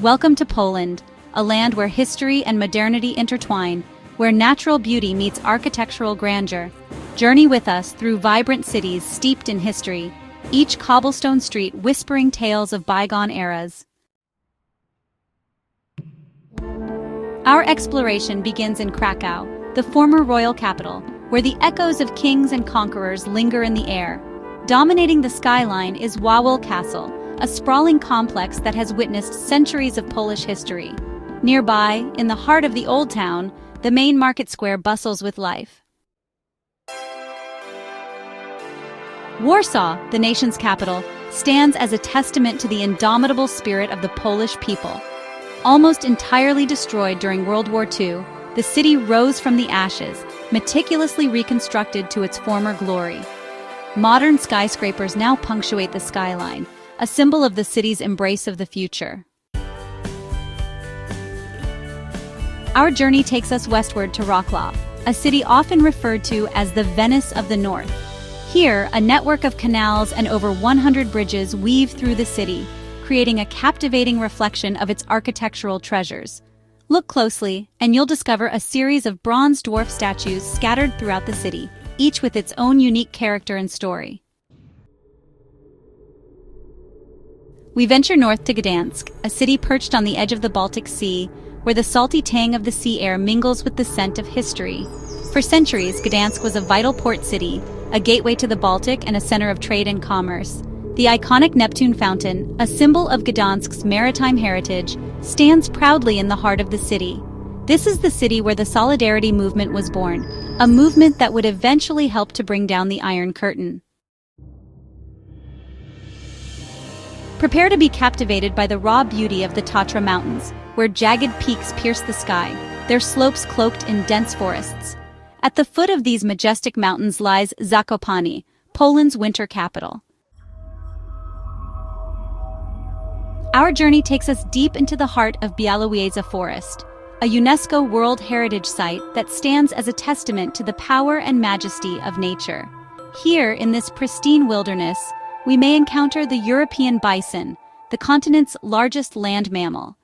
Welcome to Poland, a land where history and modernity intertwine, where natural beauty meets architectural grandeur. Journey with us through vibrant cities steeped in history, each cobblestone street whispering tales of bygone eras. Our exploration begins in Krakow, the former royal capital, where the echoes of kings and conquerors linger in the air. Dominating the skyline is Wawel Castle, a sprawling complex that has witnessed centuries of Polish history. Nearby, in the heart of the old town, the main market square bustles with life. Warsaw, the nation's capital, stands as a testament to the indomitable spirit of the Polish people. Almost entirely destroyed during World War II, the city rose from the ashes, meticulously reconstructed to its former glory. Modern skyscrapers now punctuate the skyline, a symbol of the city's embrace of the future. Our journey takes us westward to Wrocław, a city often referred to as the Venice of the North. Here, a network of canals and over 100 bridges weave through the city, creating a captivating reflection of its architectural treasures. Look closely, and you'll discover a series of bronze dwarf statues scattered throughout the city, each with its own unique character and story. We venture north to Gdansk, a city perched on the edge of the Baltic Sea, where the salty tang of the sea air mingles with the scent of history. For centuries, Gdansk was a vital port city, a gateway to the Baltic and a center of trade and commerce. The iconic Neptune Fountain, a symbol of Gdansk's maritime heritage, stands proudly in the heart of the city. This is the city where the Solidarity movement was born, a movement that would eventually help to bring down the Iron Curtain. Prepare to be captivated by the raw beauty of the Tatra Mountains, where jagged peaks pierce the sky, their slopes cloaked in dense forests. At the foot of these majestic mountains lies Zakopane, Poland's winter capital. Our journey takes us deep into the heart of Białowieża Forest, a UNESCO World Heritage Site that stands as a testament to the power and majesty of nature. Here, in this pristine wilderness, we may encounter the European bison, the continent's largest land mammal.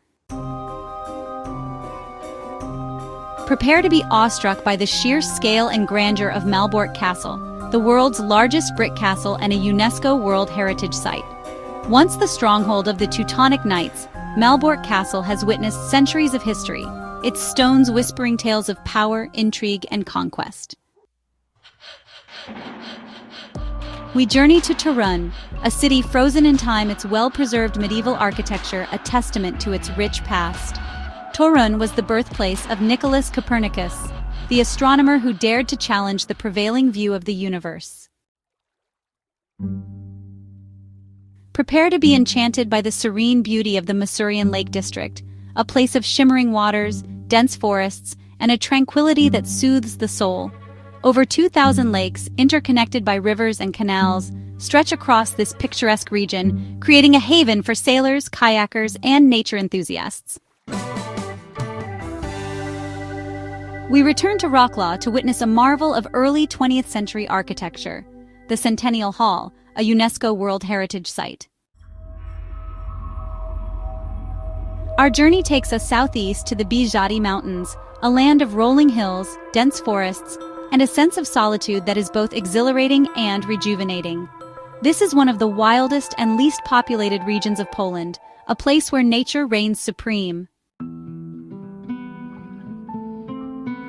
Prepare to be awestruck by the sheer scale and grandeur of Malbork Castle, the world's largest brick castle and a UNESCO World Heritage Site. Once the stronghold of the Teutonic Knights, Malbork Castle has witnessed centuries of history, its stones whispering tales of power, intrigue, and conquest. We journey to Torun, a city frozen in time, its well-preserved medieval architecture a testament to its rich past. Torun was the birthplace of Nicholas Copernicus, the astronomer who dared to challenge the prevailing view of the universe. Prepare to be enchanted by the serene beauty of the Masurian Lake District, a place of shimmering waters, dense forests, and a tranquility that soothes the soul. Over 2,000 lakes, interconnected by rivers and canals, stretch across this picturesque region, creating a haven for sailors, kayakers, and nature enthusiasts. We return to Wrocław to witness a marvel of early 20th century architecture, the Centennial Hall, a UNESCO World Heritage Site. Our journey takes us southeast to the Bieszczady Mountains, a land of rolling hills, dense forests, and a sense of solitude that is both exhilarating and rejuvenating. This is one of the wildest and least populated regions of Poland, a place where nature reigns supreme.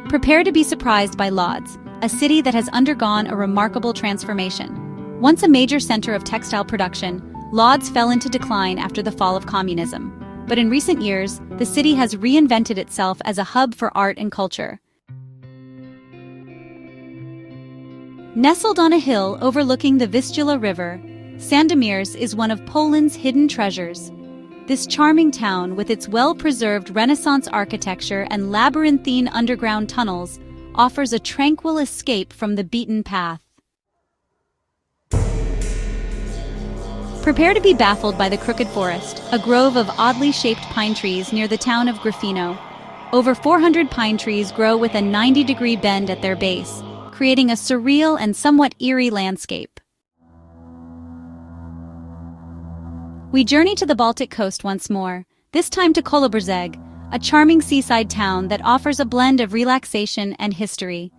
Prepare to be surprised by Lodz, a city that has undergone a remarkable transformation. Once a major center of textile production, Lodz fell into decline after the fall of communism. But in recent years, the city has reinvented itself as a hub for art and culture. Nestled on a hill overlooking the Vistula River, Sandomierz is one of Poland's hidden treasures. This charming town, with its well-preserved Renaissance architecture and labyrinthine underground tunnels, offers a tranquil escape from the beaten path. Prepare to be baffled by the Crooked Forest, a grove of oddly shaped pine trees near the town of Gryfino. Over 400 pine trees grow with a 90-degree bend at their base, creating a surreal and somewhat eerie landscape. We journey to the Baltic coast once more, This time to Kołobrzeg, a charming seaside town that offers a blend of relaxation and history.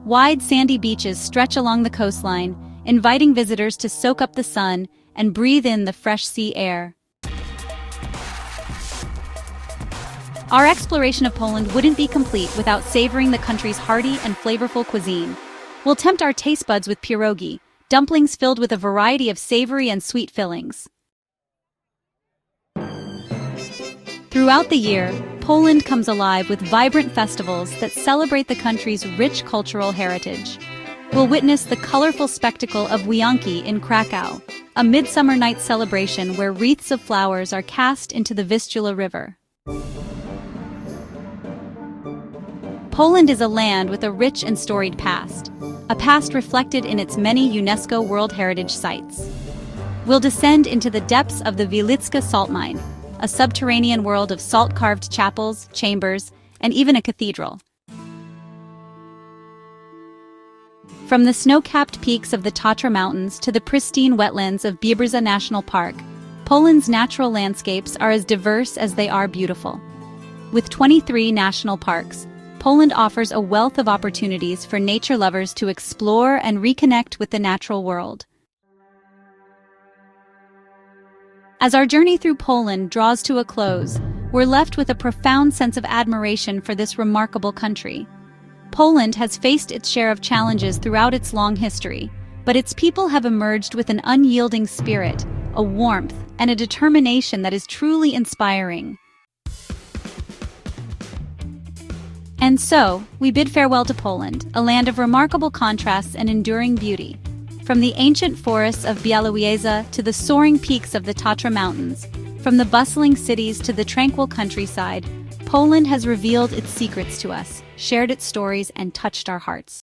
Wide sandy beaches stretch along the coastline, inviting visitors to soak up the sun and breathe in the fresh sea air. Our exploration of Poland wouldn't be complete without savoring the country's hearty and flavorful cuisine. We'll tempt our taste buds with pierogi, dumplings filled with a variety of savory and sweet fillings. Throughout the year, Poland comes alive with vibrant festivals that celebrate the country's rich cultural heritage. We'll witness the colorful spectacle of Wianki in Krakow, a midsummer night celebration where wreaths of flowers are cast into the Vistula River. Poland is a land with a rich and storied past, a past reflected in its many UNESCO World Heritage Sites. We'll descend into the depths of the Wieliczka salt mine, a subterranean world of salt-carved chapels, chambers, and even a cathedral. From the snow-capped peaks of the Tatra Mountains to the pristine wetlands of Biebrza National Park, Poland's natural landscapes are as diverse as they are beautiful. With 23 national parks, Poland offers a wealth of opportunities for nature lovers to explore and reconnect with the natural world. As our journey through Poland draws to a close, we're left with a profound sense of admiration for this remarkable country. Poland has faced its share of challenges throughout its long history, but its people have emerged with an unyielding spirit, a warmth, and a determination that is truly inspiring. And so, we bid farewell to Poland, a land of remarkable contrasts and enduring beauty. From the ancient forests of Białowieża to the soaring peaks of the Tatra Mountains, from the bustling cities to the tranquil countryside, Poland has revealed its secrets to us, shared its stories, and touched our hearts.